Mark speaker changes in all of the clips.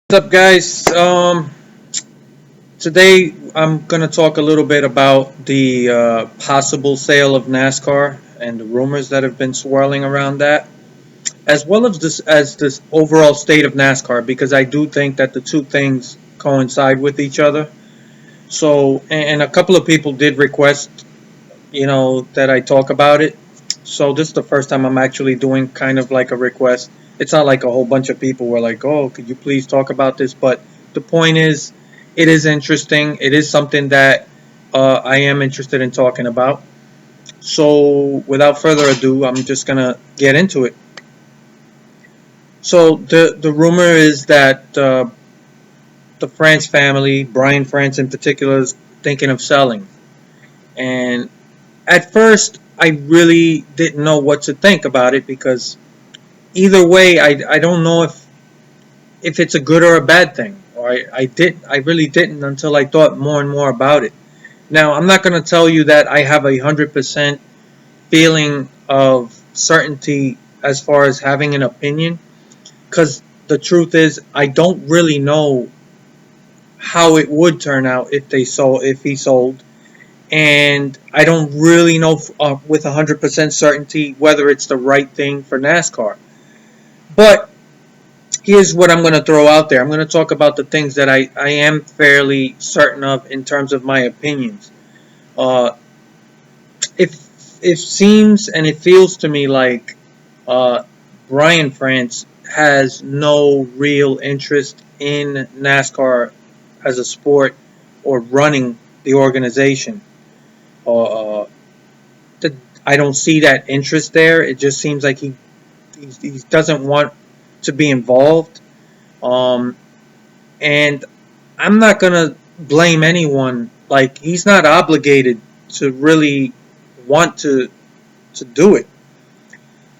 Speaker 1: What's up, guys? Today I'm gonna talk a little bit about the possible sale of NASCAR and the rumors that have been swirling around that, as well as this overall state of NASCAR, because I do think that the two things coincide with each other. So, and a couple of people did request, that I talk about it. So this is the first time I'm actually doing kind of like a request. It's not like a whole bunch of people were like, "Oh, could you please talk about this?" But the point is, it is interesting. It is something that I am interested in talking about. So without further ado, I'm just gonna get into it. So the rumor is that the France family, Brian France in particular, is thinking of selling. And at first, I really didn't know what to think about it because either way, I don't know if it's a good or a bad thing. Or I really didn't until I thought more and more about it. Now, I'm not going to tell you that I have 100% feeling of certainty as far as having an opinion, because the truth is I don't really know how it would turn out if he sold, and I don't really know with 100% certainty whether it's the right thing for NASCAR. But here's what I'm going to throw out there. I'm going to talk about the things that I am fairly certain of in terms of my opinions. Uh, if it seems and it feels to me like uh, Brian France has no real interest in NASCAR as a sport or running the organization. Uh, the, I don't see that interest there. It just seems like he doesn't want to be involved. Um, and I'm not gonna blame anyone. Like, he's not obligated to really want to do it.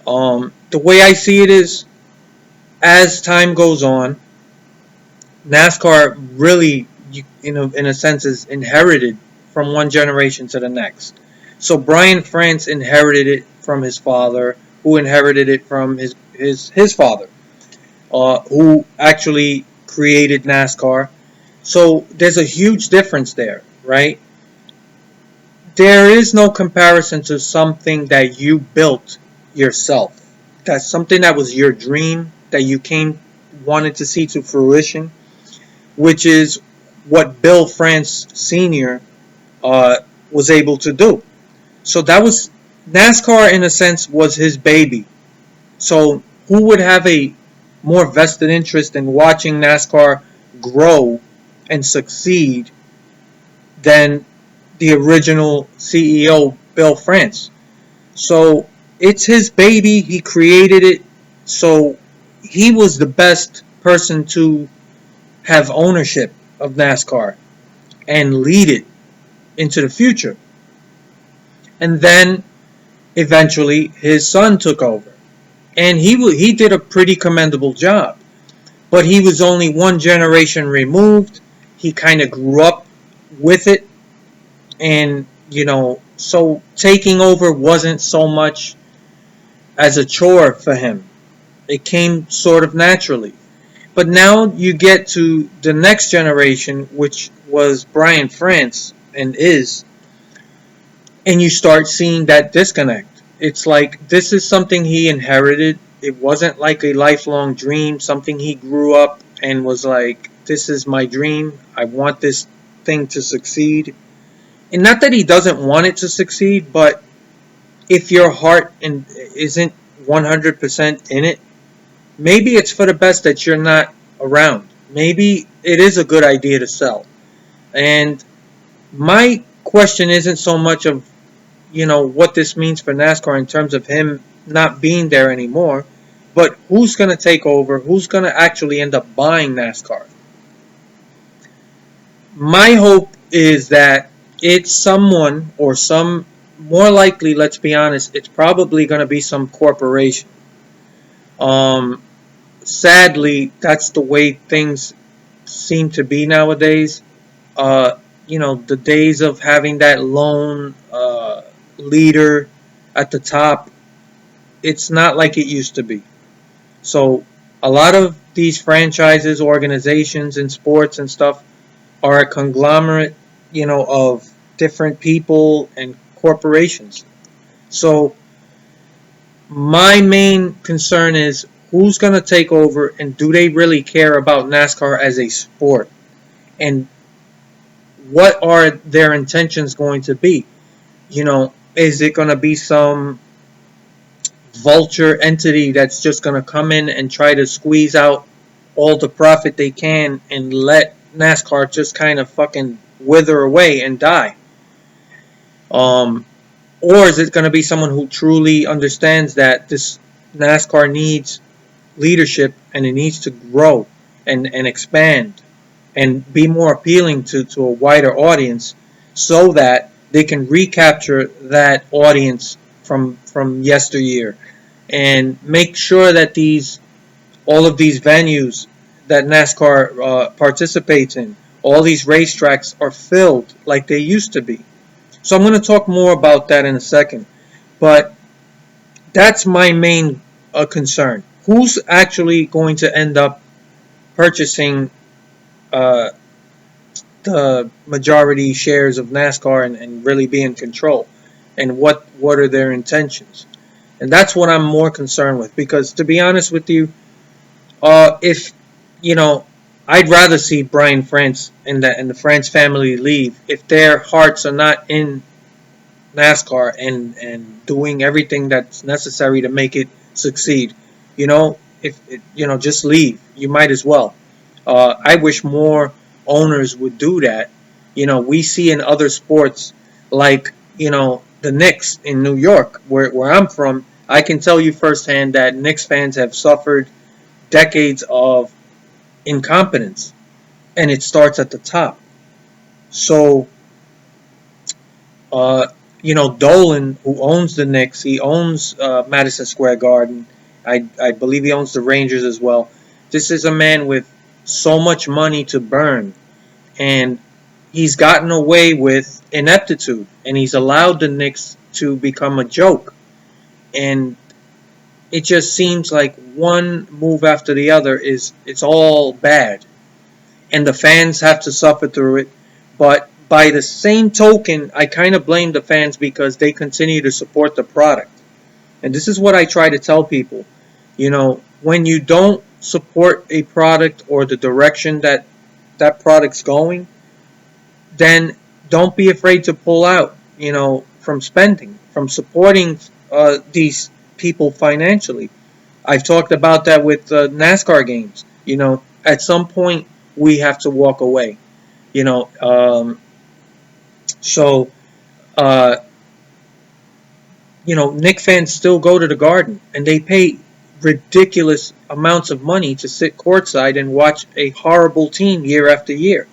Speaker 1: The way I see it is, as time goes on, NASCAR really, in a sense, is inherited from one generation to the next. So Brian France inherited it from his father, who inherited it from his father, who actually created NASCAR. So there's a huge difference there, right? There is no comparison to something that you built yourself. That's something that was your dream that you came wanted to see to fruition, which is what Bill France Sr. Uh, was able to do. So that was NASCAR, in a sense, was his baby. So who would have a more vested interest in watching NASCAR grow and succeed than the original CEO, Bill France? So it's his baby. He created it. So he was the best person to have ownership of NASCAR and lead it into the future. And then eventually his son took over. And he did a pretty commendable job. But he was only one generation removed. He kind of grew up with it, and so taking over wasn't so much as a chore for him. It came sort of naturally. But now you get to the next generation, which was Brian France and and you start seeing that disconnect. It's like this is something he inherited. It wasn't like a lifelong dream, something he grew up and was like, this is my dream. I want this thing to succeed. And not that he doesn't want it to succeed, but if your heart isn't 100% in it, maybe it's for the best that you're not around. Maybe it is a good idea to sell. And my question isn't so much of what this means for NASCAR in terms of him not being there anymore, but who's going to take over, who's going to actually end up buying NASCAR. My hope is that it's someone or some, more likely, let's be honest, it's probably going to be some corporation. Um, Sadly, that's the way things seem to be nowadays. The days of having that lone leader at the top, it's not like it used to be. So a lot of these franchises, organizations, and sports and stuff are a conglomerate, of different people and corporations. So my main concern is who's going to take over, and do they really care about NASCAR as a sport? And what are their intentions going to be? Is it going to be some vulture entity that's just going to come in and try to squeeze out all the profit they can and let NASCAR just kind of fucking wither away and die? Um, or is it going to be someone who truly understands that this NASCAR needs leadership and it needs to grow and expand and be more appealing to a wider audience so that they can recapture that audience from yesteryear and make sure that these all of these venues that NASCAR participates in, all these racetracks are filled like they used to be. So I'm going to talk more about that in a second. But that's my main concern. Who's actually going to end up purchasing uh, the majority shares of NASCAR and really be in control? And what are their intentions? And that's what I'm more concerned with. Because to be honest with you, if you know, I'd rather see Brian France and the France family leave if their hearts are not in NASCAR and doing everything that's necessary to make it succeed. If just leave. You might as well. I wish more owners would do that. We see in other sports like the Knicks in New York, where I'm from. I can tell you firsthand that Knicks fans have suffered decades of incompetence, and it starts at the top. So Uh, Dolan, who owns the Knicks, he owns Madison Square Garden. I believe he owns the Rangers as well. This is a man with so much money to burn, and he's gotten away with ineptitude, and he's allowed the Knicks to become a joke. And it just seems like one move after the other it's all bad, and the fans have to suffer through it. But by the same token, I kind of blame the fans because they continue to support the product. And this is what I try to tell people. When you don't support a product or the direction that that product's going, then don't be afraid to pull out, from spending, from supporting these people financially. I've talked about that with NASCAR games. At some point, we have to walk away. You know, um, so, uh, Knicks fans still go to the Garden and they pay ridiculous amounts of money to sit courtside and watch a horrible team year after year.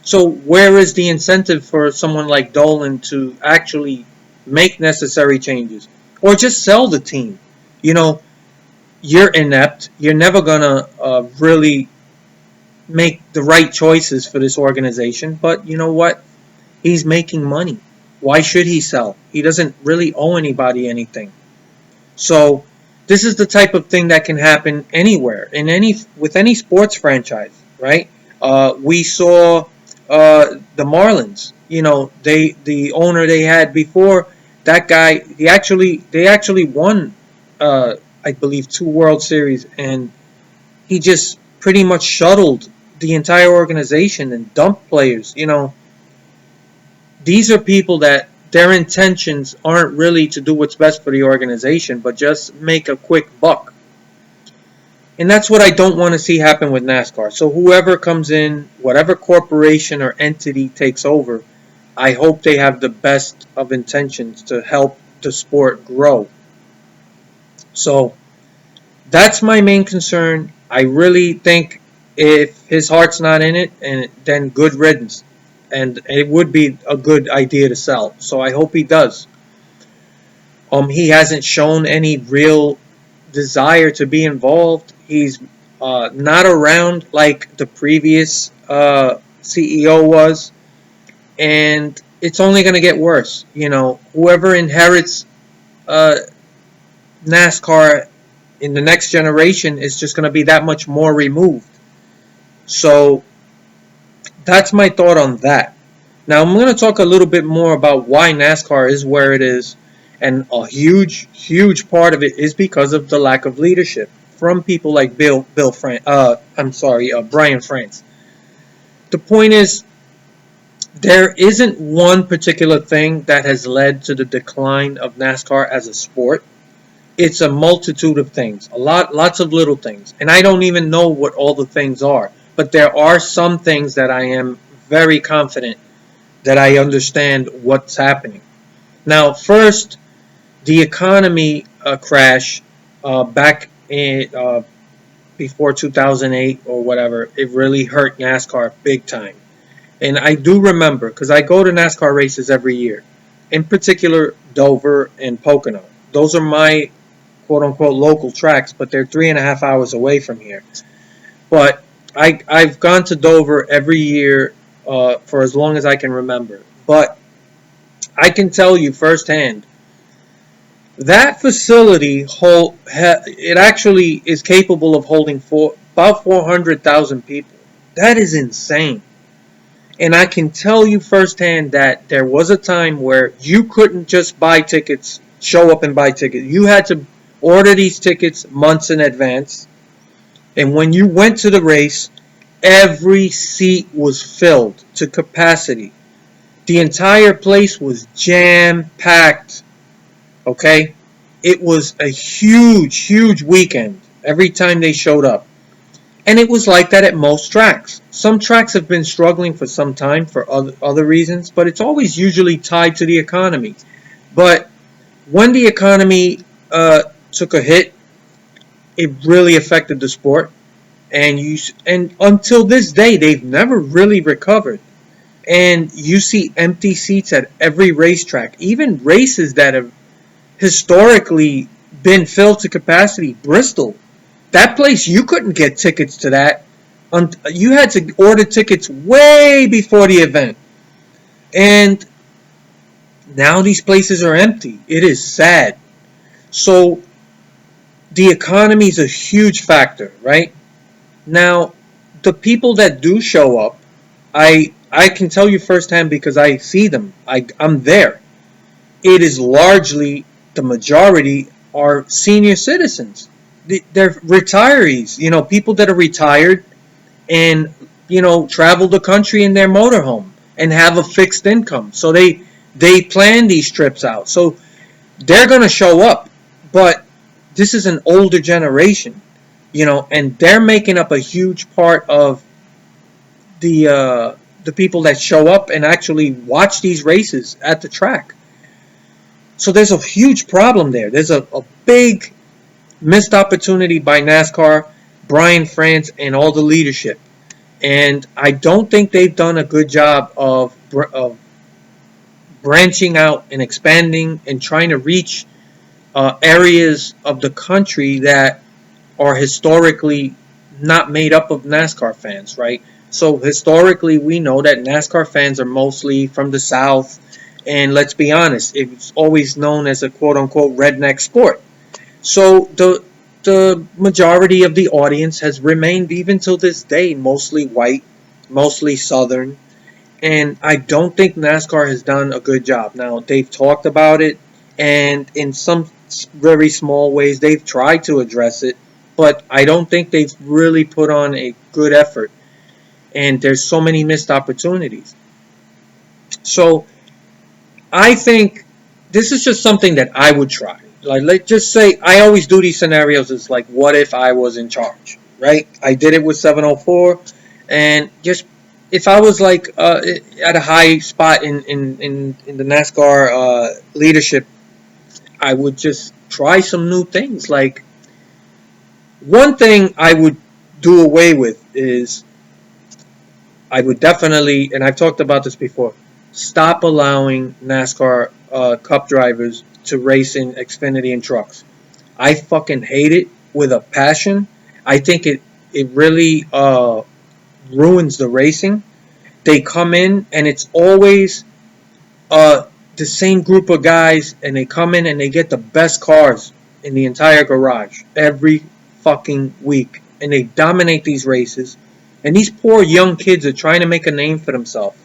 Speaker 1: So, where is the incentive for someone like Dolan to actually make necessary changes or just sell the team? You know, you're inept. You're never gonna really make the right choices for this organization. But you know what? He's making money. Why should he sell? He doesn't really owe anybody anything. So this is the type of thing that can happen anywhere in any with any sports franchise, right? We saw the Marlins. The owner they had before that guy. They actually won, I believe, 2 World Series, and he just pretty much shuttled the entire organization and dumped players. These are people that their intentions aren't really to do what's best for the organization, but just make a quick buck. And that's what I don't want to see happen with NASCAR. So whoever comes in, whatever corporation or entity takes over, I hope they have the best of intentions to help the sport grow. So that's my main concern. I really think if his heart's not in it, and then good riddance. And it would be a good idea to sell. So I hope he does. He hasn't shown any real desire to be involved. He's not around like the previous CEO was, and it's only going to get worse. Whoever inherits uh, NASCAR in the next generation, it's just going to be that much more removed. So that's my thought on that. Now I'm going to talk a little bit more about why NASCAR is where it is, and a huge part of it is because of the lack of leadership from people like Brian France. The point is, there isn't one particular thing that has led to the decline of NASCAR as a sport. It's a multitude of things, lots of little things, and I don't even know what all the things are. But there are some things that I am very confident that I understand what's happening. Now, first, the economy crash back in before 2008 or whatever, it really hurt NASCAR big time. And I do remember, because I go to NASCAR races every year, in particular Dover and Pocono. Those are my quote unquote local tracks, but they're 3.5 hours away from here. But I've gone to Dover every year for as long as I can remember. But I can tell you firsthand, that facility it actually is capable of holding about 400,000 people. That is insane. And I can tell you firsthand that there was a time where you couldn't just buy tickets, show up and buy tickets. You had to order these tickets months in advance. And when you went to the race, every seat was filled to capacity. The entire place was jam-packed. Okay? It was a huge weekend every time they showed up. And it was like that at most tracks. Some tracks have been struggling for some time for other reasons, but it's always usually tied to the economy. But when the economy took a hit, it really affected the sport. And until this day, they've never really recovered. And you see empty seats at every racetrack, even races that have historically been filled to capacity. Bristol, that place, you couldn't get tickets to that. You had to order tickets way before the event. And now these places are empty. It is sad. So the economy is a huge factor, right? Now, the people that do show up, I can tell you firsthand because I see them. I'm there. It is largely, the majority are senior citizens. They're retirees, people that are retired and, travel the country in their motorhome and have a fixed income. So they plan these trips out. So they're going to show up. But this is an older generation, and they're making up a huge part of the people that show up and actually watch these races at the track. So there's a huge problem there. There's a big missed opportunity by NASCAR, Brian France, and all the leadership. And I don't think they've done a good job of branching out and expanding and trying to reach areas of the country that are historically not made up of NASCAR fans, right? So historically, we know that NASCAR fans are mostly from the South. And let's be honest, it's always known as a quote-unquote redneck sport. So the majority of the audience has remained, even till this day, mostly white, mostly Southern. And I don't think NASCAR has done a good job. Now, they've talked about it, and in some very small ways, they've tried to address it. But I don't think they've really put on a good effort. And there's so many missed opportunities. So I think this is just something that I would try. Like, let's just say, I always do these scenarios. It's like, what if I was in charge, right? I did it with 704, and just if I was like at a high spot in the NASCAR leadership, I would just try some new things. Like, one thing I would do away with is, I would definitely, and I've talked about this before, stop allowing NASCAR Cup drivers to race in Xfinity and trucks. I fucking hate it with a passion. I think it really ruins the racing. They come in and it's always the same group of guys, and they come in and they get the best cars in the entire garage every fucking week, and they dominate these races. And these poor young kids are trying to make a name for themselves,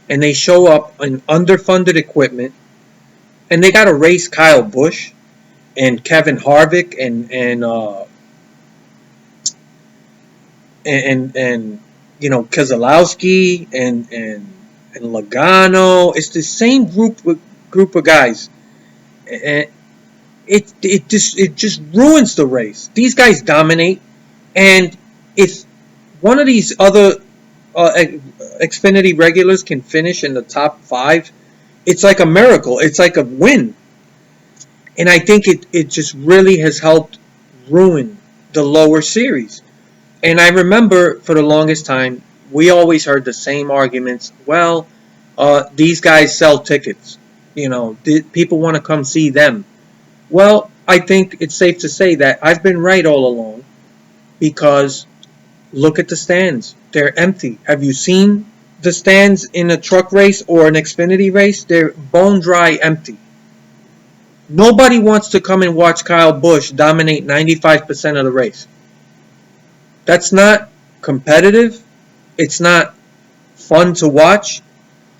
Speaker 1: and they show up in underfunded equipment, and they got to race Kyle Busch and Kevin Harvick and you know, Keselowski and Logano. It's the same group of guys, and it just ruins the race. These guys dominate, and if one of these other Xfinity regulars can finish in the top 5, it's like a miracle. It's like a win. And I think it just really has helped ruin the lower series. And I remember for the longest time, we always heard the same arguments. Well, these guys sell tickets. You know, people want to come see them. Well, I think it's safe to say that I've been right all along, because look at the stands. They're empty. Have you seen the stands in a truck race or an Xfinity race? They're bone dry empty. Nobody wants to come and watch Kyle Busch dominate 95% of the race. That's not competitive. It's not fun to watch.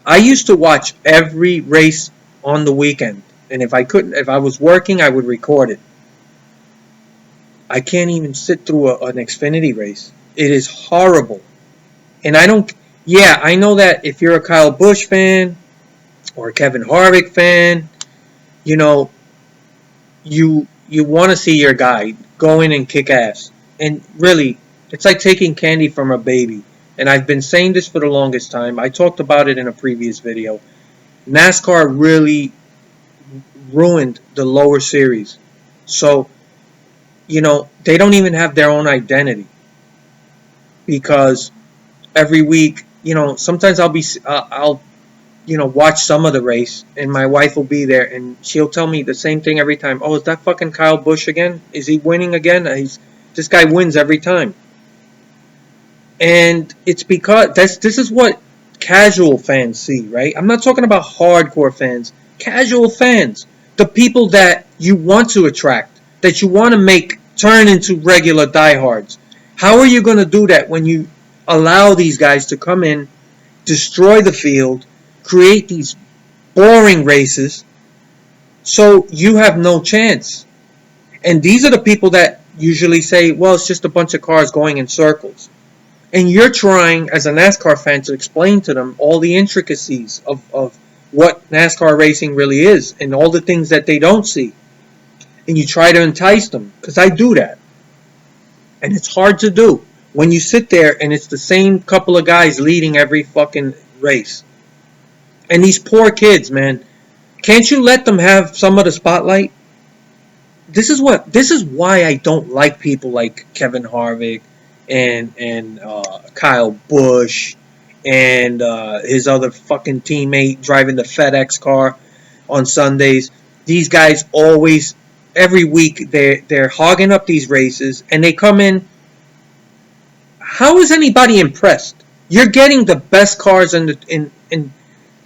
Speaker 1: I used to watch every race on the weekend, and if I was working, I would record it. I can't even sit through an Xfinity race. It is horrible. And I know that if you're a Kyle Busch fan or a Kevin Harvick fan, you know, you want to see your guy go in and kick ass. And really, it's like taking candy from a baby. And I've been saying this for the longest time. I talked about it in a previous video. NASCAR really ruined the lower series. So, you know, they don't even have their own identity. Because every week, you know, sometimes I'll watch some of the race, and my wife will be there, and she'll tell me the same thing every time. Oh, is that fucking Kyle Busch again? Is he winning again? This guy wins every time. And it's because this is what casual fans see, right? I'm not talking about hardcore fans. Casual fans. The people that you want to attract, that you want to make turn into regular diehards. How are you going to do that when you allow these guys to come in, destroy the field, create these boring races, so you have no chance? And these are the people that usually say, well, it's just a bunch of cars going in circles. And you're trying, as a NASCAR fan, to explain to them all the intricacies of what NASCAR racing really is and all the things that they don't see. And you try to entice them, because I do that. And it's hard to do when you sit there and it's the same couple of guys leading every fucking race. And these poor kids, man, can't you let them have some of the spotlight? This is why I don't like people like Kevin Harvick and Kyle Busch and his other fucking teammate driving the FedEx car on Sundays. These guys always, every week, they're hogging up these races, and they come in. How is anybody impressed? You're getting the best cars in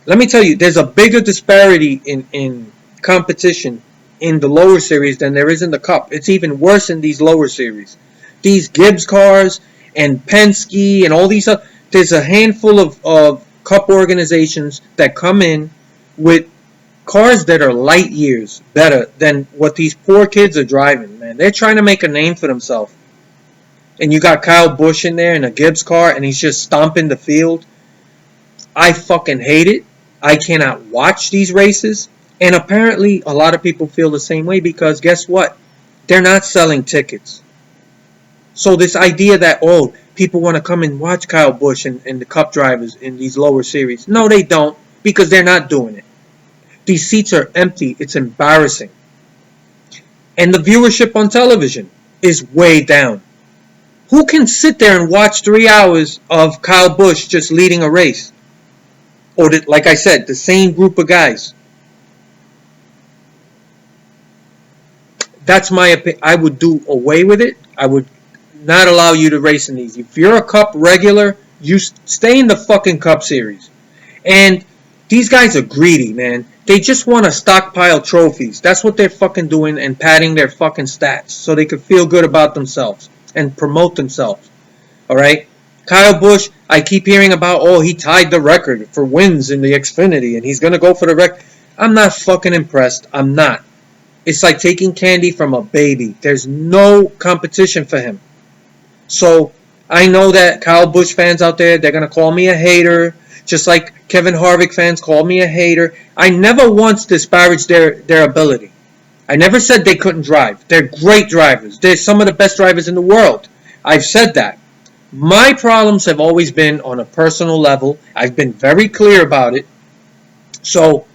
Speaker 1: let me tell you, there's a bigger disparity in competition in the lower series than there is in the Cup. It's even worse in these lower series. These Gibbs cars and Penske and all these other, there's a handful of Cup organizations that come in with cars that are light years better than what these poor kids are driving, man. They're trying to make a name for themselves. And you got Kyle Busch in there in a Gibbs car, and he's just stomping the field. I fucking hate it. I cannot watch these races. And apparently a lot of people feel the same way, because guess what? They're not selling tickets. So this idea that, oh, people want to come and watch Kyle Busch and the Cup drivers in these lower series. No, they don't, because they're not doing it. These seats are empty. It's embarrassing. And the viewership on television is way down. Who can sit there and watch 3 hours of Kyle Busch just leading a race? Or, like I said, the same group of guys. That's my opinion. I would do away with it. I would not allow you to race in these. If you're a Cup regular, you stay in the fucking Cup series. And these guys are greedy, man. They just want to stockpile trophies. That's what they're fucking doing, and padding their fucking stats so they could feel good about themselves and promote themselves. All right? Kyle Busch, I keep hearing about, oh, he tied the record for wins in the Xfinity and he's going to go for the record. I'm not fucking impressed. I'm not. It's like taking candy from a baby. There's no competition for him. So I know that Kyle Busch fans out there, they're going to call me a hater, just like Kevin Harvick fans call me a hater. I never once disparaged their ability. I never said they couldn't drive. They're great drivers. They're some of the best drivers in the world. I've said that. My problems have always been on a personal level. I've been very clear about it. So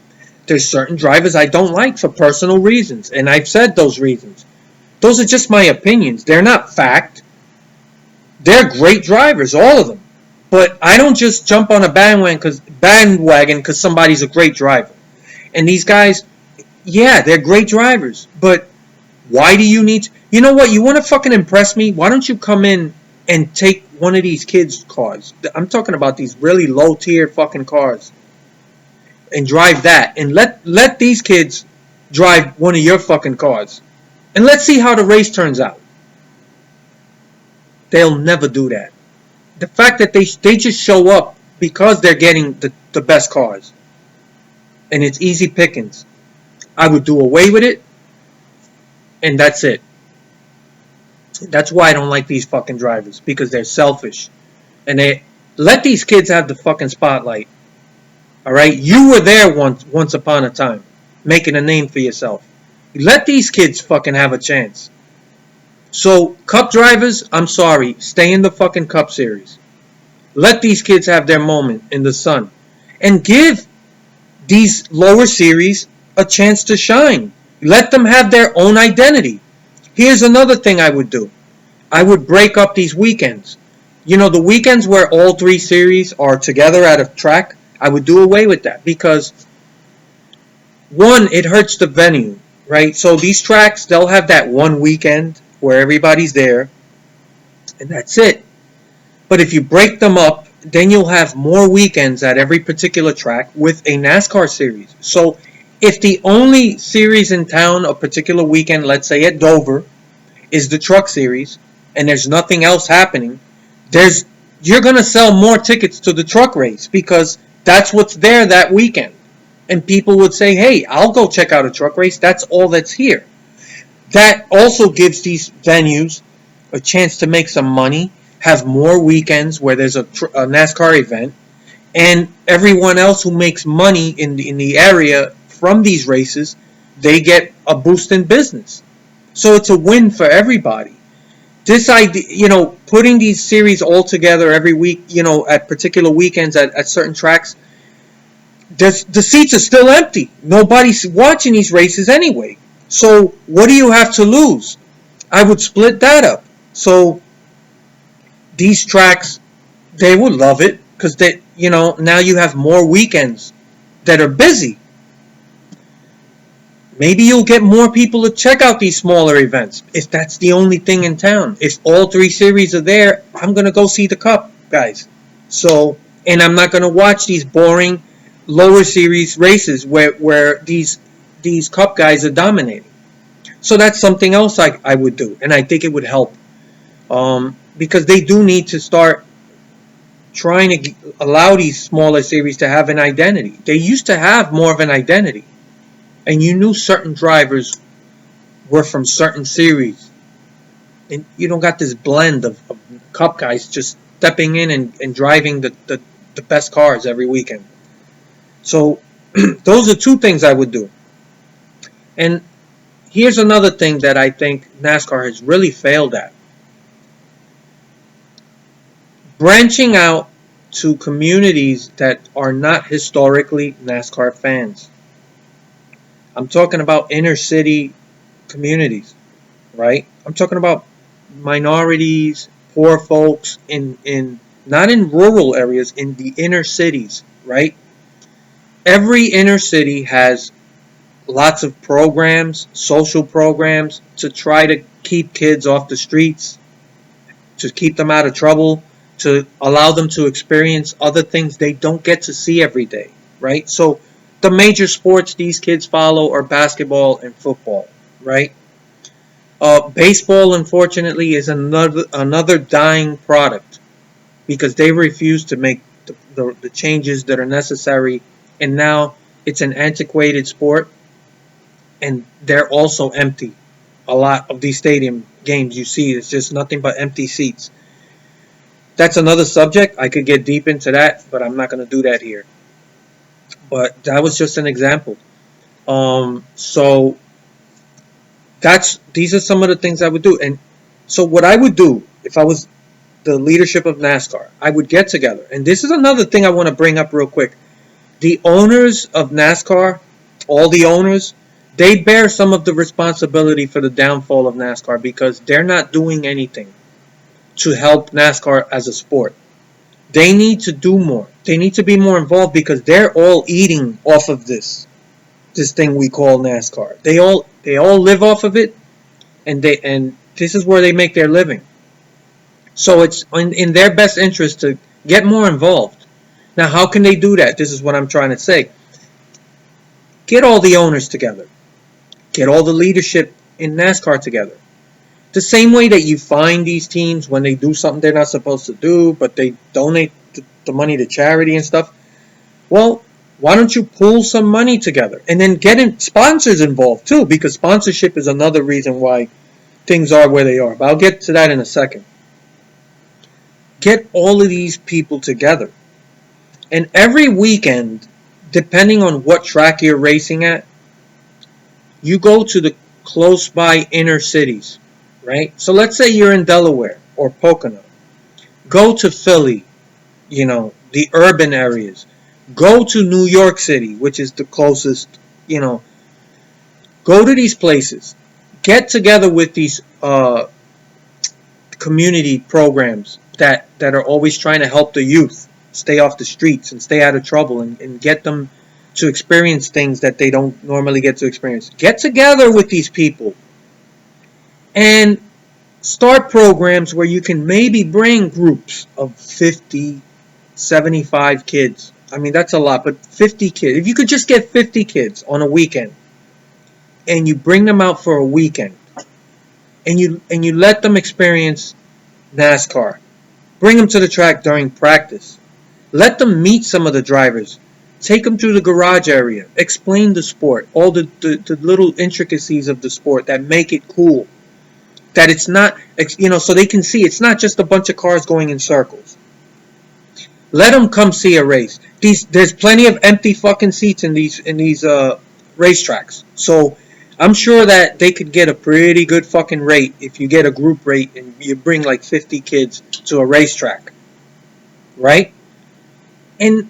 Speaker 1: there's certain drivers I don't like for personal reasons, and I've said those reasons. Those are just my opinions. They're not fact. They're great drivers, all of them. But I don't just jump on a bandwagon because somebody's a great driver. And these guys, yeah, they're great drivers. But why do you need to? You know what? You want to fucking impress me? Why don't you come in and take one of these kids' cars? I'm talking about these really low-tier fucking cars. And drive that. And let these kids drive one of your fucking cars. And let's see how the race turns out. They'll never do that. The fact that they just show up because they're getting the best cars. And it's easy pickings. I would do away with it. And that's it. That's why I don't like these fucking drivers. Because they're selfish. And they let these kids have the fucking spotlight. Alright? You were there once upon a time. Making a name for yourself. Let these kids fucking have a chance. So, Cup drivers, I'm sorry. Stay in the fucking Cup Series. Let these kids have their moment in the sun. And give these lower series a chance to shine. Let them have their own identity. Here's another thing I would do. I would break up these weekends. You know, the weekends where all three series are together at a track, I would do away with that. Because, one, it hurts the venue, right? So these tracks, they'll have that one weekend where everybody's there, and that's it. But if you break them up, then you'll have more weekends at every particular track with a NASCAR series. So if the only series in town a particular weekend, let's say at Dover, is the Truck Series, and there's nothing else happening, you're going to sell more tickets to the truck race because that's what's there that weekend. And people would say, hey, I'll go check out a truck race. That's all that's here. That also gives these venues a chance to make some money, have more weekends where there's a NASCAR event, and everyone else who makes money in the area from these races, they get a boost in business. So it's a win for everybody. This idea, putting these series all together every week, at particular weekends at certain tracks, the seats are still empty. Nobody's watching these races anyway. So what do you have to lose? I would split that up. So these tracks, they would love it because now you have more weekends that are busy. Maybe you'll get more people to check out these smaller events if that's the only thing in town. If all three series are there, I'm going to go see the Cup, guys. So, and I'm not going to watch these boring lower series races where these Cup guys are dominating. So that's something else I would do, and I think it would help. Because they do need to start trying to allow these smaller series to have an identity. They used to have more of an identity. And you knew certain drivers were from certain series. And you don't got this blend of Cup guys just stepping in and driving the best cars every weekend. So those are two things I would do. And here's another thing that I think NASCAR has really failed at. Branching out to communities that are not historically NASCAR fans. I'm talking about inner city communities, right? I'm talking about minorities, poor folks in not in rural areas, in the inner cities, right? Every inner city has lots of programs, social programs to try to keep kids off the streets, to keep them out of trouble, to allow them to experience other things they don't get to see every day, right? So the major sports these kids follow are basketball and football, right? Baseball, unfortunately, is another dying product because they refuse to make the changes that are necessary, and now it's an antiquated sport, and they're also empty. A lot of these stadium games you see, it's just nothing but empty seats. That's another subject. I could get deep into that, but I'm not going to do that here. But that was just an example. So that's these are some of the things I would do. And so what I would do if I was the leadership of NASCAR, I would get together. And this is another thing I want to bring up real quick. The owners of NASCAR, all the owners, they bear some of the responsibility for the downfall of NASCAR because they're not doing anything to help NASCAR as a sport. They need to do more. They need to be more involved because they're all eating off of this thing we call NASCAR. They all live off of it, and this is where they make their living. So it's in their best interest to get more involved. Now, how can they do that? This is what I'm trying to say. Get all the owners together. Get all the leadership in NASCAR together. The same way that you find these teams when they do something they're not supposed to do, but they donate the money to charity and stuff. Well, why don't you pool some money together and then get sponsors involved too? Because sponsorship is another reason why things are where they are. But I'll get to that in a second. Get all of these people together. And every weekend, depending on what track you're racing at, you go to the close by inner cities, right? So let's say you're in Delaware or Pocono. Go to Philly, the urban areas. Go to New York City, which is the closest, Go to these places. Get together with these community programs that are always trying to help the youth stay off the streets and stay out of trouble and get them to experience things that they don't normally get to experience. Get together with these people and start programs where you can maybe bring groups of 50, 75 kids. I mean, that's a lot, but 50 kids. If you could just get 50 kids on a weekend and you bring them out for a weekend and you let them experience NASCAR. Bring them to the track during practice. Let them meet some of the drivers. Take them to the garage area. Explain the sport. All the little intricacies of the sport that make it cool. That it's not, so they can see it's not just a bunch of cars going in circles. Let them come see a race. There's plenty of empty fucking seats in these racetracks. So I'm sure that they could get a pretty good fucking rate if you get a group rate and you bring like 50 kids to a racetrack. Right? And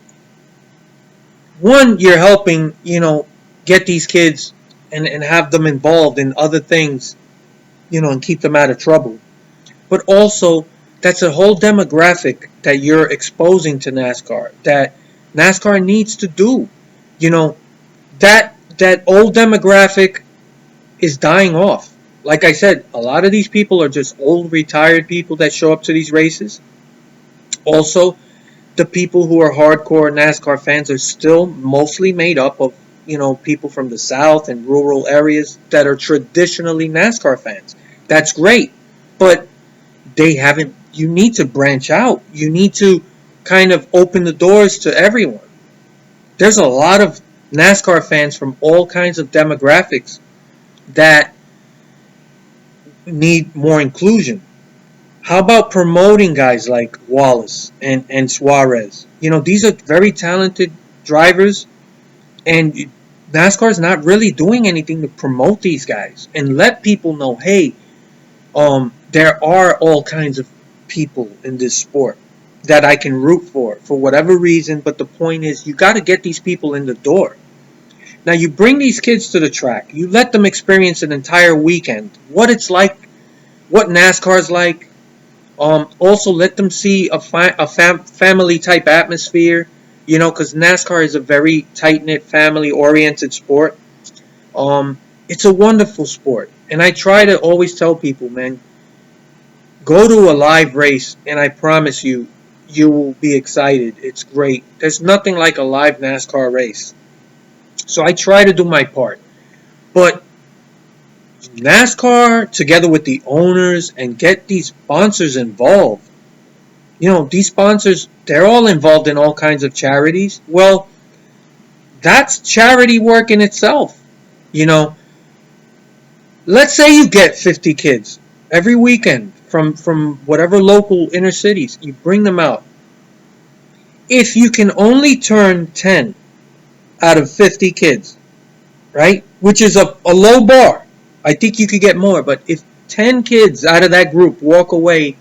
Speaker 1: one, you're helping, get these kids and have them involved in other things, and keep them out of trouble. But also, that's a whole demographic that you're exposing to NASCAR, that NASCAR needs to do. That old demographic is dying off. Like I said, a lot of these people are just old retired people that show up to these races. Also, the people who are hardcore NASCAR fans are still mostly made up of, people from the South and rural areas that are traditionally NASCAR fans. That's great. But you need to branch out. You need to kind of open the doors to everyone. There's a lot of NASCAR fans from all kinds of demographics that need more inclusion. How about promoting guys like Wallace and Suarez? These are very talented drivers, and NASCAR is not really doing anything to promote these guys and let people know, hey, there are all kinds of people in this sport that I can root for whatever reason. But the point is, you got to get these people in the door. Now, you bring these kids to the track. You let them experience an entire weekend, what it's like, what NASCAR's like. Also, let them see a family-type atmosphere, because NASCAR is a very tight-knit, family-oriented sport. It's a wonderful sport. And I try to always tell people, man, go to a live race, and I promise you, you will be excited. It's great. There's nothing like a live NASCAR race. So I try to do my part. But NASCAR, together with the owners, and get these sponsors involved. These sponsors, they're all involved in all kinds of charities. Well, that's charity work in itself. You know, let's say you get 50 kids every weekend from whatever local inner cities. You bring them out. If you can only turn 10 out of 50 kids, right? Which is a low bar. I think you could get more, but if 10 kids out of that group walk away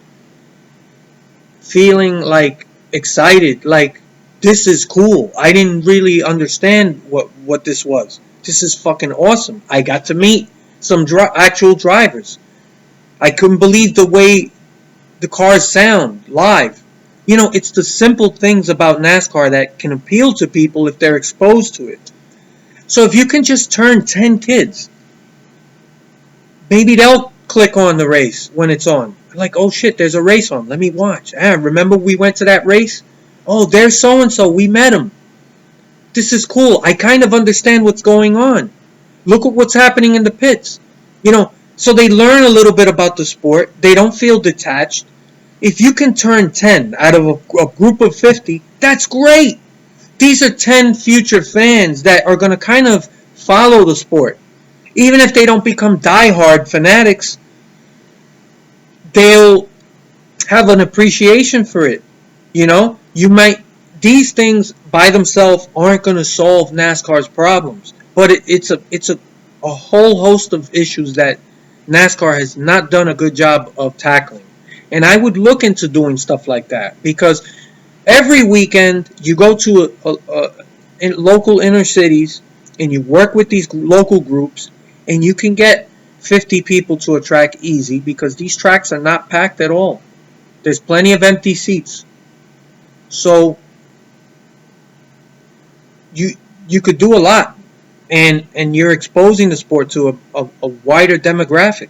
Speaker 1: feeling like excited, like this is cool. I didn't really understand what this was. This is fucking awesome. I got to meet some actual drivers. I couldn't believe the way the cars sound live. It's the simple things about NASCAR that can appeal to people if they're exposed to it. So if you can just turn 10 kids, maybe they'll click on the race when it's on. Like, oh shit, there's a race on. Let me watch. Remember we went to that race? Oh, there's so-and-so. We met him. This is cool. I kind of understand what's going on. Look at what's happening in the pits. So they learn a little bit about the sport. They don't feel detached. If you can turn 10 out of a group of 50, that's great. These are 10 future fans that are going to kind of follow the sport. Even if they don't become diehard fanatics, they'll have an appreciation for it. These things by themselves aren't going to solve NASCAR's problems, but it's a whole host of issues that NASCAR has not done a good job of tackling. And I would look into doing stuff like that, because every weekend you go to in local inner cities and you work with these local groups, and you can get 50 people to a track easy, because these tracks are not packed at all. There's plenty of empty seats. So you could do a lot, and you're exposing the sport to a wider demographic.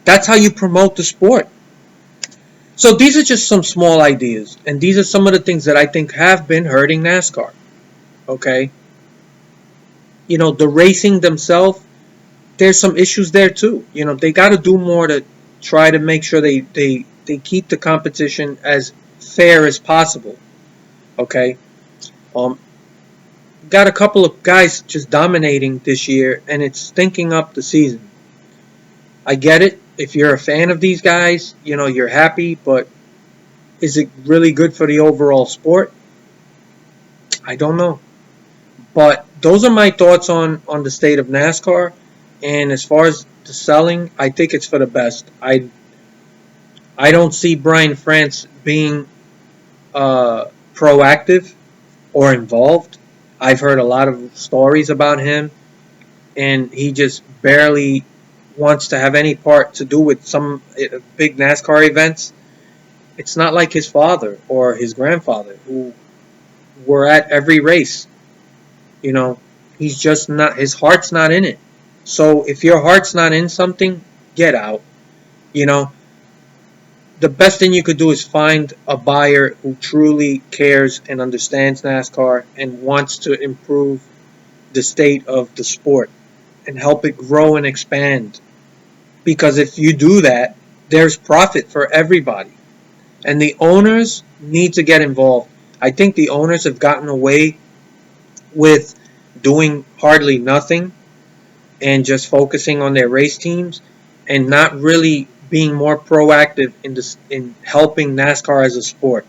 Speaker 1: That's how you promote the sport. So these are just some small ideas, and these are some of the things that I think have been hurting NASCAR. Okay? The racing themselves, there's some issues there too. They got to do more to try to make sure they keep the competition as fair as possible. Okay? Got a couple of guys just dominating this year, and it's stinking up the season. I get it. If you're a fan of these guys, you're happy, but is it really good for the overall sport? I don't know. But those are my thoughts on the state of NASCAR. And as far as the selling, I think it's for the best. I don't see Brian France being proactive or involved. I've heard a lot of stories about him, and he just barely wants to have any part to do with some big NASCAR events. It's not like his father or his grandfather, who were at every race. He's just not, his heart's not in it. So if your heart's not in something, get out. The best thing you could do is find a buyer who truly cares and understands NASCAR and wants to improve the state of the sport and help it grow and expand. Because if you do that, there's profit for everybody. And the owners need to get involved. I think the owners have gotten away with doing hardly nothing and just focusing on their race teams, and not really being more proactive in helping NASCAR as a sport.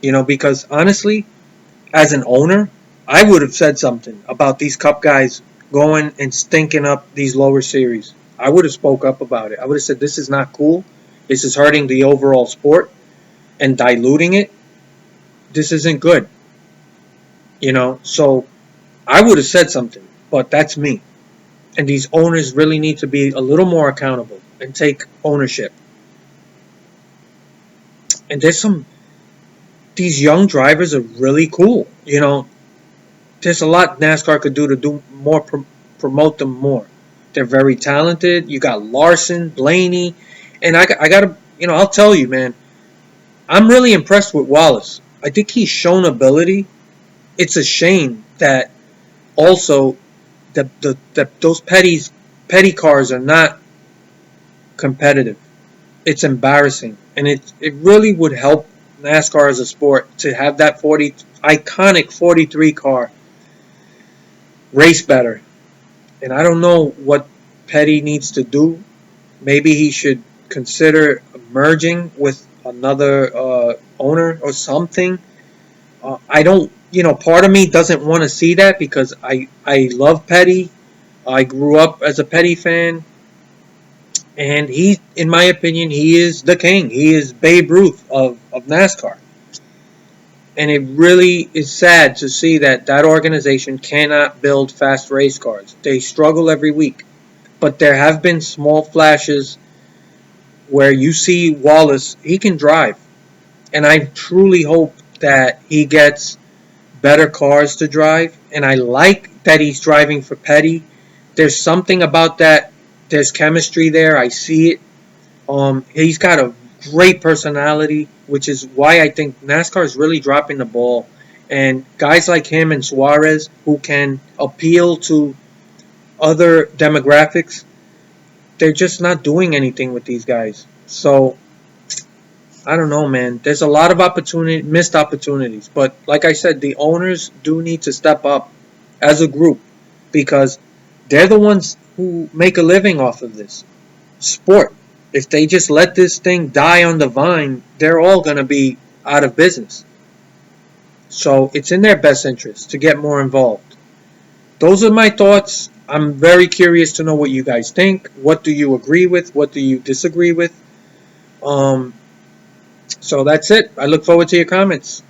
Speaker 1: Because honestly, as an owner, I would have said something about these Cup guys going and stinking up these lower series. I would have spoke up about it. I would have said, this is not cool. This is hurting the overall sport and diluting it. This isn't good. So I would have said something, but that's me. And these owners really need to be a little more accountable and take ownership. And these young drivers are really cool. There's a lot NASCAR could do to do more, promote them more. They're very talented. You got Larson, Blaney, and I got to, I'll tell you, man, I'm really impressed with Wallace. I think he's shown ability. It's a shame that Also, those petty cars are not competitive. It's embarrassing, and it really would help NASCAR as a sport to have that 43 car race better. And I don't know what Petty needs to do. Maybe he should consider merging with another owner or something. I don't, part of me doesn't want to see that because I love Petty. I grew up as a Petty fan, and in my opinion, he is the king. He is Babe Ruth of NASCAR. And it really is sad to see that organization cannot build fast race cars. They struggle every week. But there have been small flashes where you see Wallace, he can drive. And I truly hope that he gets better cars to drive. And I like that he's driving for Petty. There's something about that. There's chemistry there. I see it. He's got a great personality, which is why I think NASCAR is really dropping the ball. And guys like him and Suarez, who can appeal to other demographics, they're just not doing anything with these guys. So I don't know, man. There's a lot of missed opportunities. But like I said, the owners do need to step up as a group because they're the ones who make a living off of this sport. If they just let this thing die on the vine, they're all going to be out of business. So it's in their best interest to get more involved. Those are my thoughts. I'm very curious to know what you guys think. What do you agree with? What do you disagree with? So that's it. I look forward to your comments.